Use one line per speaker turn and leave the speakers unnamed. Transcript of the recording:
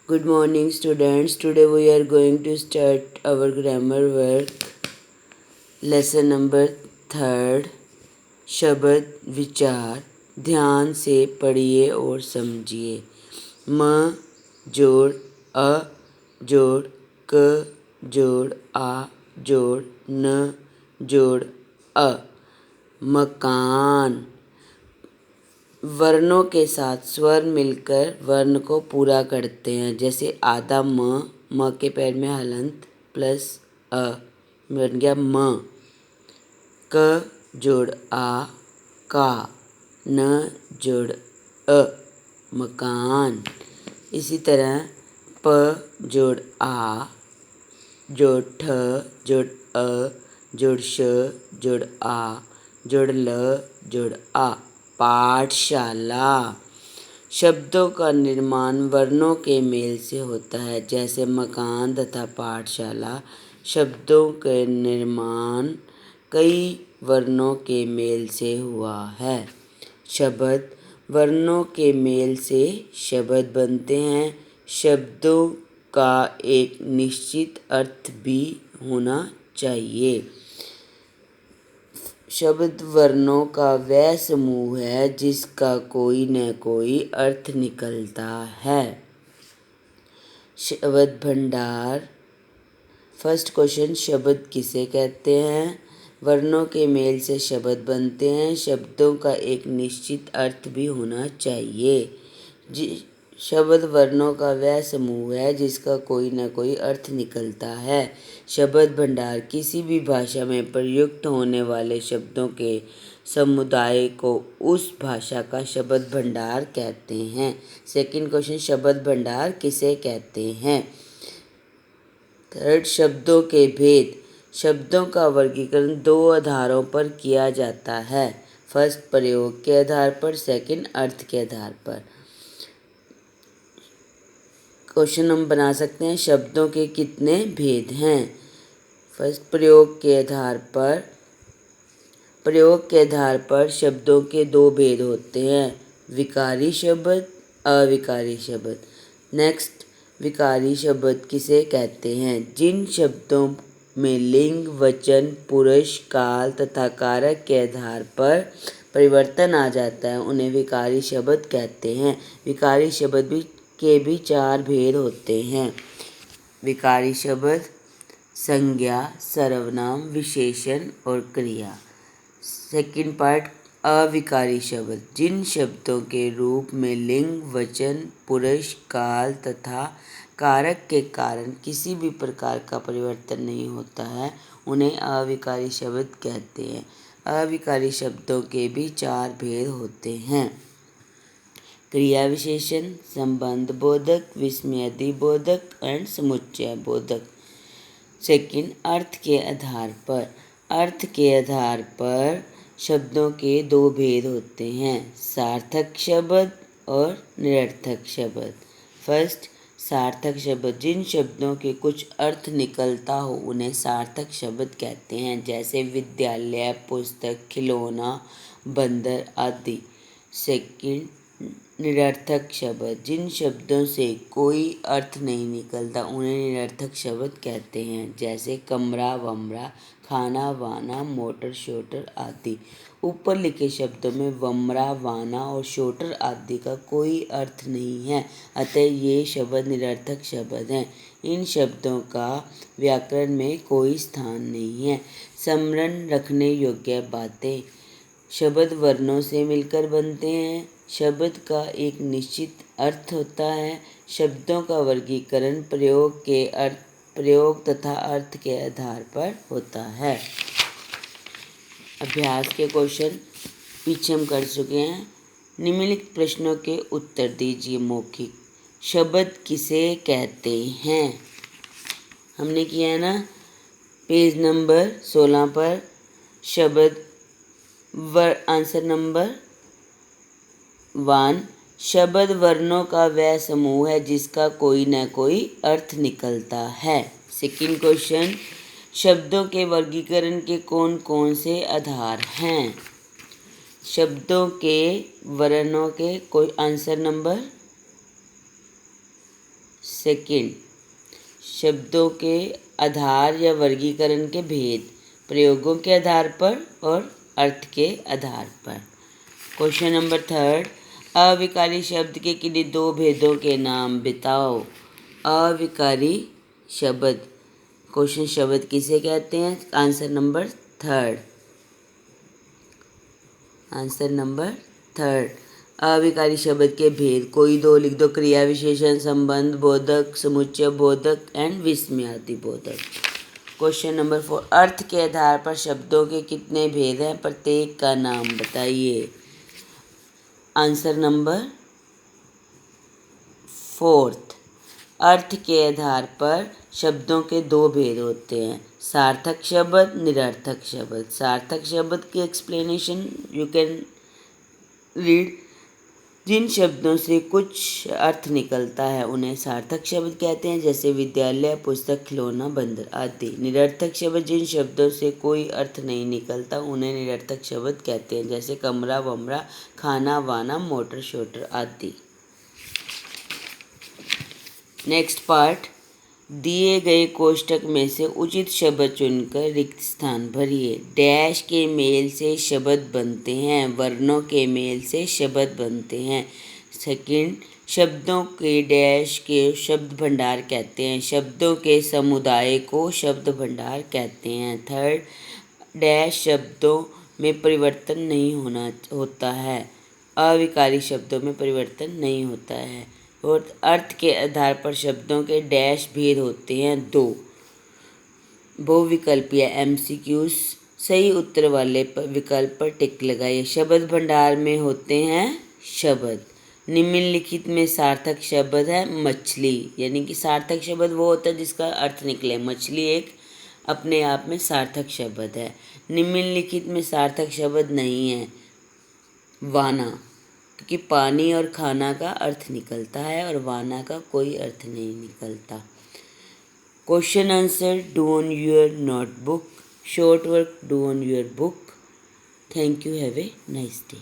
Good morning, students. Today we are going to start our grammar work. Lesson number 3, शब्द विचार। ध्यान से पढ़िए और समझिए। म जोड़ अ जोड़ क जोड़ आ जोड़ न जोड़ अ। मकान। वर्णों के साथ स्वर मिलकर वर्ण को पूरा करते हैं। जैसे आधा म के पैर में हलंत प्लस अ बन गया म। क जोड़ आ का, न जोड़ अ मकान। इसी तरह प जोड़ आ जोड़ ठ जोड़ अ जोड़ श जोड़ आ जोड़ ल जोड़ आ पाठशाला। शब्दों का निर्माण वर्णों के मेल से होता है। जैसे मकान तथा पाठशाला शब्दों के निर्माण कई वर्णों के मेल से हुआ है। शब्द वर्णों के मेल से शब्द बनते हैं। शब्दों का एक निश्चित अर्थ भी होना चाहिए। शब्द वर्णों का वह समूह है जिसका कोई न कोई अर्थ निकलता है। शब्द भंडार। फर्स्ट क्वेश्चन, शब्द किसे कहते हैं? वर्णों के मेल से शब्द बनते हैं। शब्दों का एक निश्चित अर्थ भी होना चाहिए। शब्द वर्णों का वह समूह है जिसका कोई न कोई अर्थ निकलता है। शब्द भंडार किसी भी भाषा में प्रयुक्त होने वाले शब्दों के समुदाय को उस भाषा का शब्द भंडार कहते हैं। सेकंड क्वेश्चन, शब्द भंडार किसे कहते हैं? थर्ड, शब्दों के भेद। शब्दों का वर्गीकरण दो आधारों पर किया जाता है। फर्स्ट, प्रयोग के आधार पर, सेकंड, अर्थ के आधार पर। क्वेश्चन हम बना सकते हैं, शब्दों के कितने भेद हैं? फर्स्ट, प्रयोग के आधार पर। प्रयोग के आधार पर शब्दों के दो भेद होते हैं, विकारी शब्द, अविकारी शब्द। नेक्स्ट, विकारी शब्द किसे कहते हैं? जिन शब्दों में लिंग, वचन, पुरुष, काल तथा कारक के आधार पर परिवर्तन आ जाता है उन्हें विकारी शब्द कहते हैं। विकारी शब्द के भी चार भेद होते हैं। विकारी शब्द संज्ञा, सर्वनाम, विशेषण और क्रिया। सेकंड पार्ट, अविकारी शब्द जिन शब्दों के रूप में लिंग, वचन, पुरुष, काल तथा कारक के कारण किसी भी प्रकार का परिवर्तन नहीं होता है उन्हें अविकारी शब्द कहते हैं। अविकारी शब्दों के भी चार भेद होते हैं, क्रिया विशेषण, संबंध बोधक, विस्मयादि बोधक एंड समुच्चय बोधक। सेकंड, अर्थ के आधार पर। अर्थ के आधार पर शब्दों के दो भेद होते हैं, सार्थक शब्द और निरर्थक शब्द। फर्स्ट, सार्थक शब्द जिन शब्दों के कुछ अर्थ निकलता हो उन्हें सार्थक शब्द कहते हैं। जैसे विद्यालय, पुस्तक, खिलौना, बंदर आदि। सेकंड, निरर्थक शब्द जिन शब्दों से कोई अर्थ नहीं निकलता उन्हें निरर्थक शब्द कहते हैं। जैसे कमरा, वमरा, खाना, वाना, मोटर, शोटर आदि। ऊपर लिखे शब्दों में वमरा, वाना और शोटर आदि का कोई अर्थ नहीं है, अतः ये शब्द निरर्थक शब्द हैं। इन शब्दों का व्याकरण में कोई स्थान नहीं है। स्मरण रखने योग्य बातें। शब्द वर्णों से मिलकर बनते हैं। शब्द का एक निश्चित अर्थ होता है। शब्दों का वर्गीकरण प्रयोग तथा अर्थ के आधार पर होता है। अभ्यास के क्वेश्चन पीछे हम कर चुके हैं। निम्नलिखित प्रश्नों के उत्तर दीजिए मौखिक। शब्द किसे कहते हैं? हमने किया है ना, पेज नंबर 16 पर। शब्द आंसर नंबर 1, शब्द वर्णों का वह समूह है जिसका कोई न कोई अर्थ निकलता है। सेकंड क्वेश्चन, शब्दों के वर्गीकरण के कौन कौन से आधार हैं? शब्दों के वर्णों के कोई आंसर नंबर सेकंड, शब्दों के आधार या वर्गीकरण के भेद, प्रयोगों के आधार पर और अर्थ के आधार पर। क्वेश्चन नंबर थर्ड, अविकारी शब्द के किन्हीं दो भेदों के नाम बताओ। अविकारी शब्द, क्वेश्चन शब्द किसे कहते हैं? Answer number third. Answer number third, अविकारी शब्द के भेद, कोई दो लिख दो, क्रिया विशेषण, संबंध बोधक, समुच्चय बोधक एंड विस्मयादि बोधक। क्वेश्चन नंबर 4, अर्थ के आधार पर शब्दों के कितने भेद हैं? प्रत्येक का नाम बताइए। आंसर नंबर 4, अर्थ के आधार पर शब्दों के दो भेद होते हैं, सार्थक शब्द, निरर्थक शब्द। सार्थक शब्द की एक्सप्लेनेशन यू कैन रीड, जिन शब्दों से कुछ अर्थ निकलता है उन्हें सार्थक शब्द कहते हैं, जैसे विद्यालय, पुस्तक, खिलौना, बंदर आदि। निरर्थक शब्द, जिन शब्दों से कोई अर्थ नहीं निकलता उन्हें निरर्थक शब्द कहते हैं, जैसे कमरा, वमरा, खाना, वाना, मोटर, शोटर आदि। नेक्स्ट पार्ट, दिए गए कोष्ठक में से उचित शब्द चुनकर रिक्त स्थान भरिए। डैश के मेल से शब्द बनते हैं, वर्णों के मेल से शब्द बनते हैं। सेकंड, शब्दों के डैश के शब्द भंडार कहते हैं, शब्दों के समुदाय को शब्द भंडार कहते हैं। थर्ड, डैश शब्दों में परिवर्तन नहीं होता है, अविकारी शब्दों में परिवर्तन नहीं होता है। और अर्थ के आधार पर शब्दों के डैश भेद होते हैं दो। बहुविकल्पीय एमसीक्यूज, सही उत्तर वाले विकल्प पर टिक लगाइए। शब्द भंडार में होते हैं शब्द। निम्नलिखित में सार्थक शब्द है मछली, यानी कि सार्थक शब्द वो होता है जिसका अर्थ निकले। मछली एक अपने आप में सार्थक शब्द है। निम्नलिखित में सार्थक शब्द नहीं है वाना, क्योंकि पानी और खाना का अर्थ निकलता है और वाना का कोई अर्थ नहीं निकलता। Question answer do on your notebook, short work do on your book. Thank you, have a nice day.